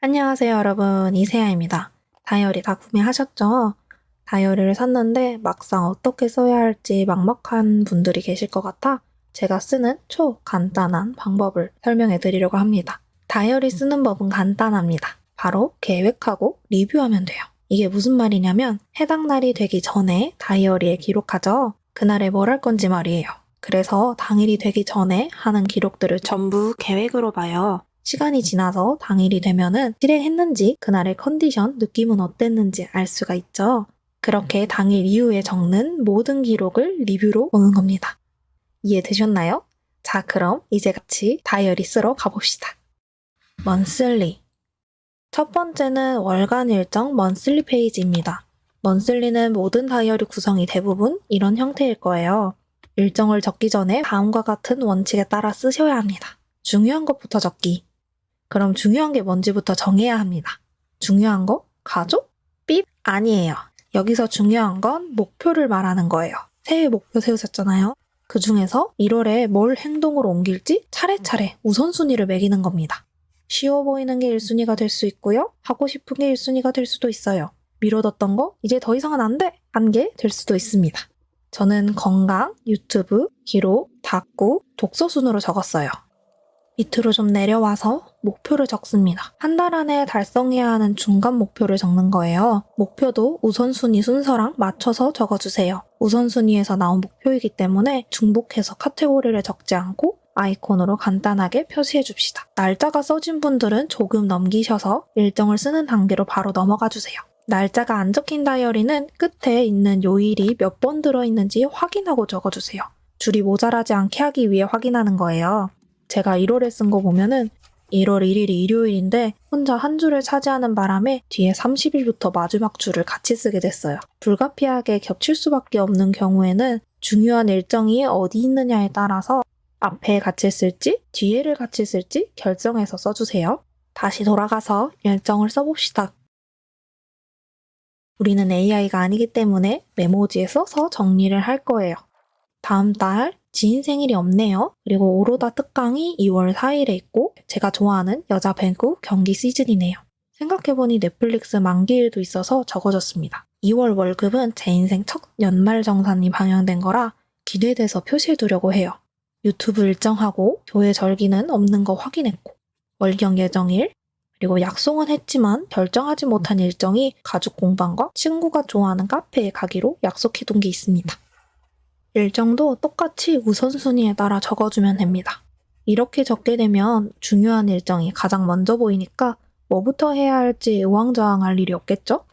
안녕하세요, 여러분. 이세아입니다. 다이어리 다 구매하셨죠? 다이어리를 샀는데 막상 어떻게 써야 할지 막막한 분들이 계실 것 같아 제가 쓰는 초간단한 방법을 설명해 드리려고 합니다. 다이어리 쓰는 법은 간단합니다. 바로 계획하고 리뷰하면 돼요. 이게 무슨 말이냐면 해당 날이 되기 전에 다이어리에 기록하죠. 그날에 뭘 할 건지 말이에요. 그래서 당일이 되기 전에 하는 기록들을 전부 계획으로 봐요. 시간이 지나서 당일이 되면은 실행했는지 그날의 컨디션, 느낌은 어땠는지 알 수가 있죠. 그렇게 당일 이후에 적는 모든 기록을 리뷰로 보는 겁니다. 이해되셨나요? 자, 그럼 이제 같이 다이어리 쓰러 가봅시다. 먼슬리. 첫 번째는 월간 일정 먼슬리 페이지입니다. 먼슬리는 모든 다이어리 구성이 대부분 이런 형태일 거예요. 일정을 적기 전에 다음과 같은 원칙에 따라 쓰셔야 합니다. 중요한 것부터 적기. 그럼 중요한 게 뭔지부터 정해야 합니다. 중요한 거? 가족? 삐? 아니에요. 여기서 중요한 건 목표를 말하는 거예요. 새해 목표 세우셨잖아요. 그 중에서 1월에 뭘 행동으로 옮길지 차례차례 우선순위를 매기는 겁니다. 쉬워 보이는 게 1순위가 될 수 있고요. 하고 싶은 게 1순위가 될 수도 있어요. 미뤄뒀던 거 이제 더 이상은 안 돼! 한 게 될 수도 있습니다. 저는 건강, 유튜브, 기록, 닦고, 독서 순으로 적었어요. 밑으로 좀 내려와서 목표를 적습니다. 한 달 안에 달성해야 하는 중간 목표를 적는 거예요. 목표도 우선순위 순서랑 맞춰서 적어주세요. 우선순위에서 나온 목표이기 때문에 중복해서 카테고리를 적지 않고 아이콘으로 간단하게 표시해 줍시다. 날짜가 써진 분들은 조금 넘기셔서 일정을 쓰는 단계로 바로 넘어가 주세요. 날짜가 안 적힌 다이어리는 끝에 있는 요일이 몇 번 들어있는지 확인하고 적어주세요. 줄이 모자라지 않게 하기 위해 확인하는 거예요. 제가 1월에 쓴 거 보면은 1월 1일이 일요일인데 혼자 한 줄을 차지하는 바람에 뒤에 30일부터 마지막 줄을 같이 쓰게 됐어요. 불가피하게 겹칠 수밖에 없는 경우에는 중요한 일정이 어디 있느냐에 따라서 앞에 같이 쓸지 뒤에를 같이 쓸지 결정해서 써주세요. 다시 돌아가서 일정을 써봅시다. 우리는 AI가 아니기 때문에 메모지에 써서 정리를 할 거예요. 다음 달 지인 생일이 없네요. 그리고 오로다 특강이 2월 4일에 있고 제가 좋아하는 여자 배구 경기 시즌이네요. 생각해보니 넷플릭스 만기일도 있어서 적어줬습니다. 2월 월급은 제 인생 첫 연말정산이 방영된 거라 기대돼서 표시해두려고 해요. 유튜브 일정하고 교회 절기는 없는 거 확인했고 월경 예정일 그리고 약속은 했지만 결정하지 못한 일정이 가족 공방과 친구가 좋아하는 카페에 가기로 약속해둔 게 있습니다. 일정도 똑같이 우선순위에 따라 적어주면 됩니다. 이렇게 적게 되면 중요한 일정이 가장 먼저 보이니까 뭐부터 해야 할지 우왕좌왕할 일이 없겠죠?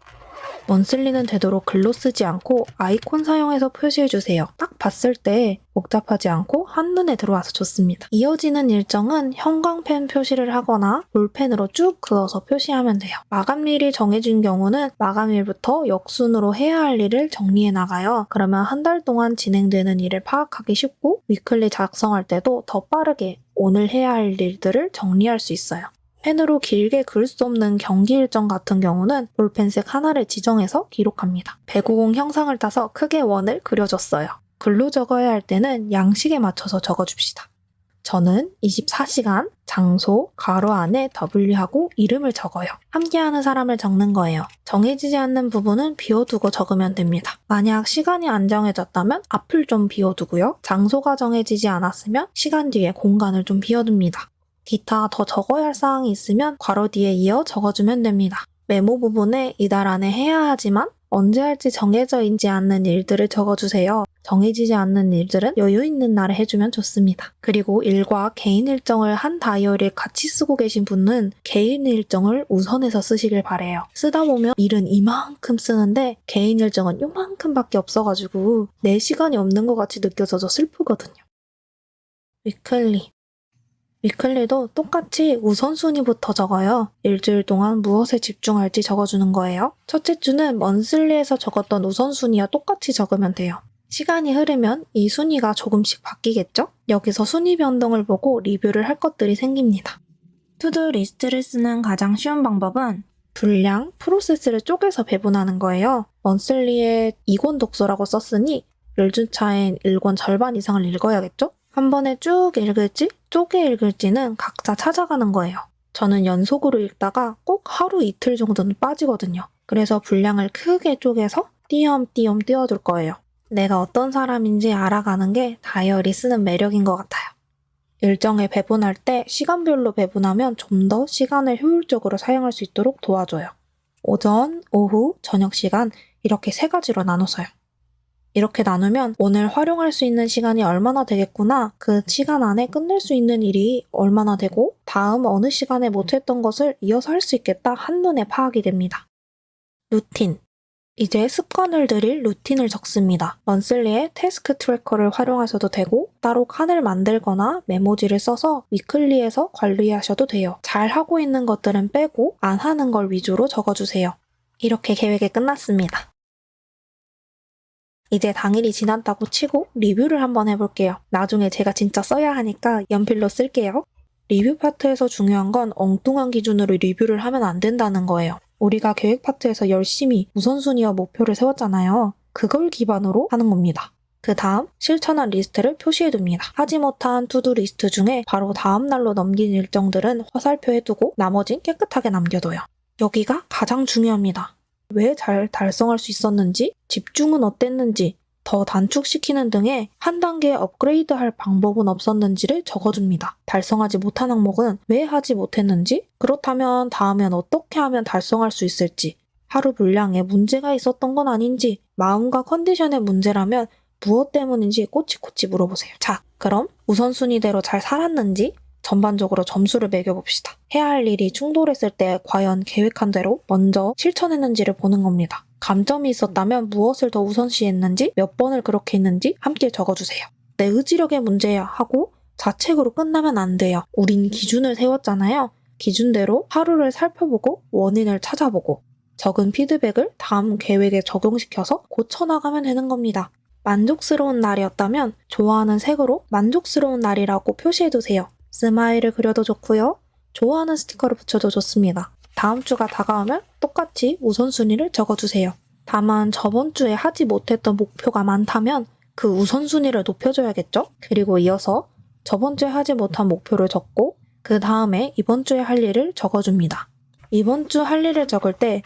먼슬리는 되도록 글로 쓰지 않고 아이콘 사용해서 표시해주세요. 딱 봤을 때 복잡하지 않고 한눈에 들어와서 좋습니다. 이어지는 일정은 형광펜 표시를 하거나 볼펜으로 쭉 그어서 표시하면 돼요. 마감일이 정해진 경우는 마감일부터 역순으로 해야 할 일을 정리해 나가요. 그러면 한 달 동안 진행되는 일을 파악하기 쉽고 위클리 작성할 때도 더 빠르게 오늘 해야 할 일들을 정리할 수 있어요. 펜으로 길게 그을 수 없는 경기 일정 같은 경우는 볼펜색 하나를 지정해서 기록합니다. 배구공 형상을 따서 크게 원을 그려줬어요. 글로 적어야 할 때는 양식에 맞춰서 적어줍시다. 저는 24시간, 장소, 괄호 안에 W하고 이름을 적어요. 함께하는 사람을 적는 거예요. 정해지지 않는 부분은 비워두고 적으면 됩니다. 만약 시간이 안 정해졌다면 앞을 좀 비워두고요. 장소가 정해지지 않았으면 시간 뒤에 공간을 좀 비워둡니다. 기타 더 적어야 할 사항이 있으면 괄호 뒤에 이어 적어주면 됩니다. 메모 부분에 이달 안에 해야 하지만 언제 할지 정해져 있지 않는 일들을 적어주세요. 정해지지 않는 일들은 여유 있는 날에 해주면 좋습니다. 그리고 일과 개인 일정을 한 다이어리에 같이 쓰고 계신 분은 개인 일정을 우선해서 쓰시길 바래요. 쓰다 보면 일은 이만큼 쓰는데 개인 일정은 요만큼밖에 없어가지고 내 시간이 없는 것 같이 느껴져서 슬프거든요. 위클리도 똑같이 우선순위부터 적어요. 일주일 동안 무엇에 집중할지 적어주는 거예요. 첫째 주는 먼슬리에서 적었던 우선순위와 똑같이 적으면 돼요. 시간이 흐르면 이 순위가 조금씩 바뀌겠죠? 여기서 순위 변동을 보고 리뷰를 할 것들이 생깁니다. 투두 리스트를 쓰는 가장 쉬운 방법은 분량, 프로세스를 쪼개서 배분하는 거예요. 먼슬리에 2권 독서라고 썼으니 1주차엔 1권 절반 이상을 읽어야겠죠? 한 번에 쭉 읽을지 쪼개 읽을지는 각자 찾아가는 거예요. 저는 연속으로 읽다가 꼭 하루 이틀 정도는 빠지거든요. 그래서 분량을 크게 쪼개서 띄엄띄엄 띄워둘 거예요. 내가 어떤 사람인지 알아가는 게 다이어리 쓰는 매력인 것 같아요. 일정에 배분할 때 시간별로 배분하면 좀 더 시간을 효율적으로 사용할 수 있도록 도와줘요. 오전, 오후, 저녁 시간 이렇게 3가지로 나눠서요. 이렇게 나누면 오늘 활용할 수 있는 시간이 얼마나 되겠구나, 그 시간 안에 끝낼 수 있는 일이 얼마나 되고 다음 어느 시간에 못했던 것을 이어서 할 수 있겠다 한눈에 파악이 됩니다. 루틴. 이제 습관을 들일 루틴을 적습니다. 먼슬리에 태스크 트래커를 활용하셔도 되고 따로 칸을 만들거나 메모지를 써서 위클리에서 관리하셔도 돼요. 잘 하고 있는 것들은 빼고 안 하는 걸 위주로 적어주세요. 이렇게 계획이 끝났습니다. 이제 당일이 지났다고 치고 리뷰를 한번 해볼게요. 나중에 제가 진짜 써야 하니까 연필로 쓸게요. 리뷰 파트에서 중요한 건 엉뚱한 기준으로 리뷰를 하면 안 된다는 거예요. 우리가 계획 파트에서 열심히 우선순위와 목표를 세웠잖아요. 그걸 기반으로 하는 겁니다. 그 다음 실천한 리스트를 표시해둡니다. 하지 못한 투두 리스트 중에 바로 다음 날로 넘긴 일정들은 화살표해두고 나머진 깨끗하게 남겨둬요. 여기가 가장 중요합니다. 왜 잘 달성할 수 있었는지, 집중은 어땠는지, 더 단축시키는 등의 한 단계 업그레이드할 방법은 없었는지를 적어줍니다. 달성하지 못한 항목은 왜 하지 못했는지, 그렇다면 다음엔 어떻게 하면 달성할 수 있을지, 하루 분량에 문제가 있었던 건 아닌지, 마음과 컨디션의 문제라면 무엇 때문인지 꼬치꼬치 물어보세요. 자, 그럼 우선순위대로 잘 살았는지 전반적으로 점수를 매겨봅시다. 해야 할 일이 충돌했을 때 과연 계획한 대로 먼저 실천했는지를 보는 겁니다. 감점이 있었다면 무엇을 더 우선시했는지, 몇 번을 그렇게 했는지 함께 적어주세요. 내 의지력의 문제야 하고 자책으로 끝나면 안 돼요. 우린 기준을 세웠잖아요. 기준대로 하루를 살펴보고 원인을 찾아보고 적은 피드백을 다음 계획에 적용시켜서 고쳐나가면 되는 겁니다. 만족스러운 날이었다면 좋아하는 색으로 만족스러운 날이라고 표시해두세요. 스마일을 그려도 좋고요. 좋아하는 스티커를 붙여도 좋습니다. 다음 주가 다가오면 똑같이 우선순위를 적어주세요. 다만 저번 주에 하지 못했던 목표가 많다면 그 우선순위를 높여줘야겠죠? 그리고 이어서 저번 주에 하지 못한 목표를 적고 그 다음에 이번 주에 할 일을 적어줍니다. 이번 주 할 일을 적을 때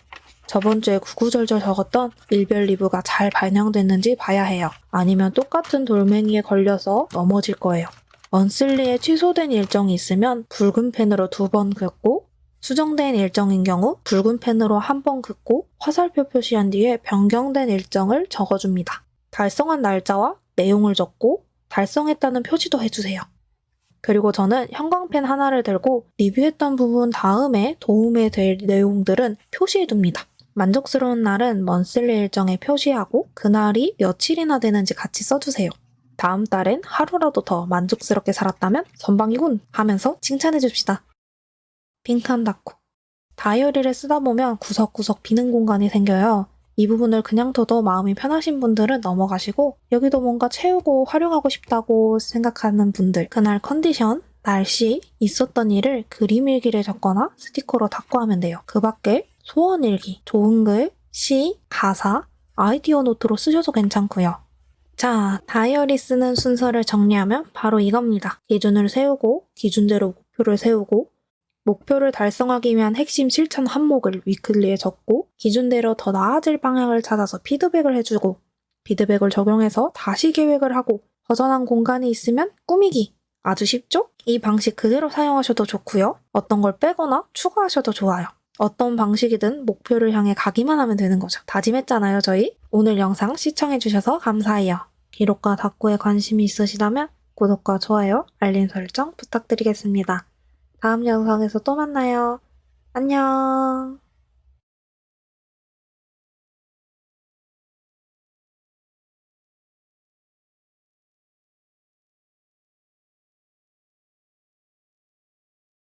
저번 주에 구구절절 적었던 일별 리뷰가 잘 반영됐는지 봐야 해요. 아니면 똑같은 돌멩이에 걸려서 넘어질 거예요. 먼슬리에 취소된 일정이 있으면 붉은 펜으로 2번 긋고 수정된 일정인 경우 붉은 펜으로 1번 긋고 화살표 표시한 뒤에 변경된 일정을 적어줍니다. 달성한 날짜와 내용을 적고 달성했다는 표시도 해주세요. 그리고 저는 형광펜 하나를 들고 리뷰했던 부분 다음에 도움이 될 내용들은 표시해둡니다. 만족스러운 날은 먼슬리 일정에 표시하고 그날이 며칠이나 되는지 같이 써주세요. 다음 달엔 하루라도 더 만족스럽게 살았다면 선방이군 하면서 칭찬해줍시다. 빈칸 닫고. 다이어리를 쓰다 보면 구석구석 비는 공간이 생겨요. 이 부분을 그냥 둬도 마음이 편하신 분들은 넘어가시고 여기도 뭔가 채우고 활용하고 싶다고 생각하는 분들, 그날 컨디션, 날씨, 있었던 일을 그림 일기를 적거나 스티커로 닦고 하면 돼요. 그 밖에 소원 일기, 좋은 글, 시, 가사, 아이디어 노트로 쓰셔도 괜찮고요. 자, 다이어리 쓰는 순서를 정리하면 바로 이겁니다. 기준을 세우고 기준대로 목표를 세우고 목표를 달성하기 위한 핵심 실천 항목을 위클리에 적고 기준대로 더 나아질 방향을 찾아서 피드백을 해주고 피드백을 적용해서 다시 계획을 하고 허전한 공간이 있으면 꾸미기. 아주 쉽죠? 이 방식 그대로 사용하셔도 좋고요. 어떤 걸 빼거나 추가하셔도 좋아요. 어떤 방식이든 목표를 향해 가기만 하면 되는 거죠. 다짐했잖아요, 저희. 오늘 영상 시청해주셔서 감사해요. 기록과 닥구에 관심이 있으시다면 구독과 좋아요, 알림 설정 부탁드리겠습니다. 다음 영상에서 또 만나요. 안녕.